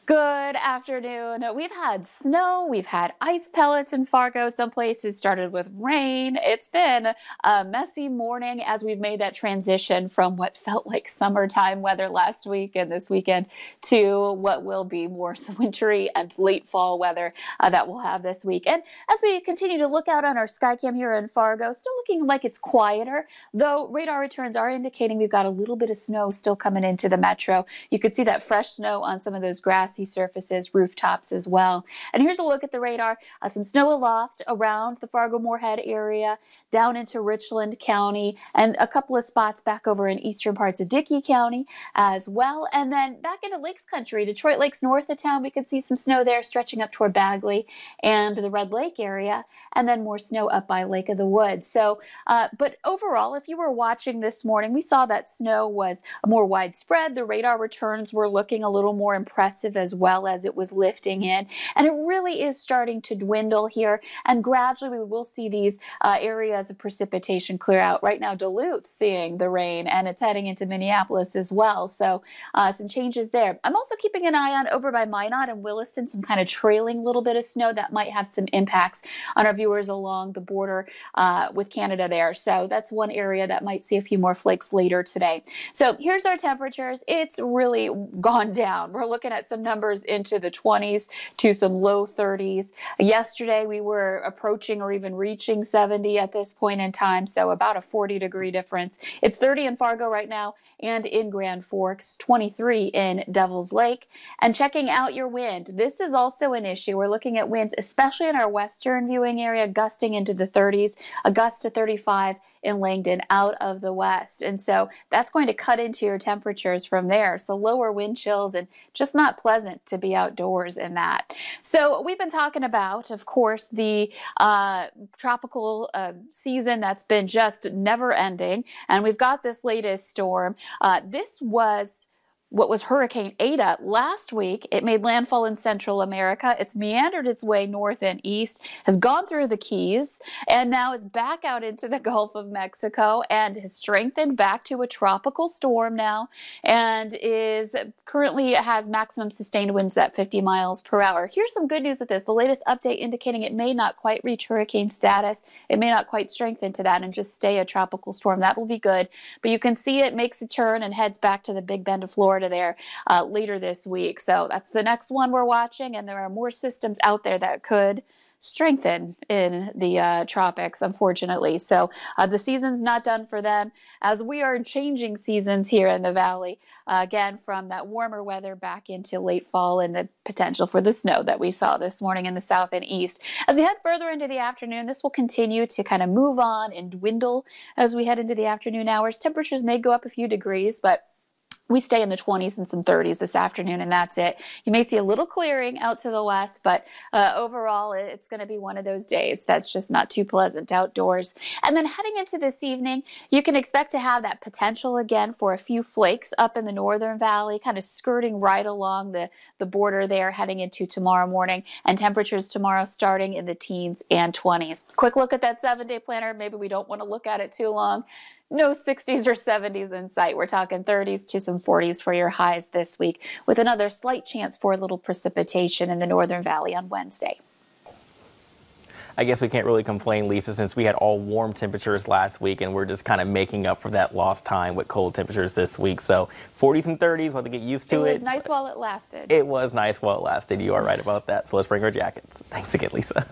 Good afternoon. We've had snow, we've had ice pellets in Fargo. Some places started with rain. It's been a messy morning as we've made that transition from what felt like summertime weather last week and this weekend to what will be more wintry and late fall weather that we'll have this week. And as we continue to look out on our sky cam here in Fargo, still looking like it's quieter, though radar returns are indicating we've got a little bit of snow still coming into the metro. You could see that fresh snow on some of those grassy surfaces, rooftops as well. And here's a look at the radar. Some snow aloft around the Fargo-Moorhead area, down into Richland County, and a couple of spots back over in eastern parts of Dickey County as well. And then back into Lakes Country, Detroit Lakes north of town, we could see some snow there stretching up toward Bagley and the Red Lake area, and then more snow up by Lake of the Woods. So, but overall, if you were watching this morning, we saw that snow was more widespread. The radar returns were looking a little more impressive as well as it was lifting in. And it really is starting to dwindle here. And gradually we will see these areas of precipitation clear out. Right now, Duluth's seeing the rain and it's heading into Minneapolis as well. So some changes there. I'm also keeping an eye on over by Minot and Williston, some kind of trailing little bit of snow that might have some impacts on our viewers along the border with Canada there. So that's one area that might see a few more flakes later today. So here's our temperatures. It's really gone down. We're looking at some numbers into the 20s to some low 30s. Yesterday we were approaching or even reaching 70 at this point in time, so about a 40-degree difference. It's 30 in Fargo right now and in Grand Forks, 23 in Devil's Lake. And checking out your wind, this is also an issue. We're looking at winds, especially in our western viewing area, gusting into the 30s, a gust to 35 in Langdon out of the west. And so that's going to cut into your temperatures from there. So lower wind chills and just not pleasant to be outdoors in that. So we've been talking about, of course, the tropical season that's been just never ending. And we've got this latest storm. This was what was Hurricane Eta last week. It made landfall in Central America. It's meandered its way north and east, has gone through the Keys, and now it's back out into the Gulf of Mexico and has strengthened back to a tropical storm now and is currently has maximum sustained winds at 50 miles per hour. Here's some good news with this. The latest update indicating it may not quite reach hurricane status. It may not quite strengthen to that and just stay a tropical storm. That will be good. But you can see it makes a turn and heads back to the Big Bend of Florida there later this week. So that's the next one we're watching, and there are more systems out there that could strengthen in the tropics, unfortunately. So the season's not done for them as we are changing seasons here in the valley, again, from that warmer weather back into late fall and the potential for the snow that we saw this morning in the south and east. As we head further into the afternoon, this will continue to kind of move on and dwindle as we head into the afternoon hours. Temperatures may go up a few degrees, but we stay in the 20s and some 30s this afternoon, and that's it. You may see a little clearing out to the west, but overall, it's going to be one of those days that's just not too pleasant outdoors. And then heading into this evening, you can expect to have that potential again for a few flakes up in the northern valley, kind of skirting right along the border there heading into tomorrow morning, and temperatures tomorrow starting in the teens and 20s. Quick look at that 7-day planner. Maybe we don't want to look at it too long. No 60s or 70s in sight. We're talking 30s to some 40s for your highs this week, with another slight chance for a little precipitation in the Northern Valley on Wednesday. I guess we can't really complain, Lisa, since we had all warm temperatures last week and we're just kind of making up for that lost time with cold temperatures this week. So 40s and 30s, we'll have to get used to it. It was nice while it lasted. It was nice while it lasted. You are right about that. So let's bring our jackets. Thanks again, Lisa.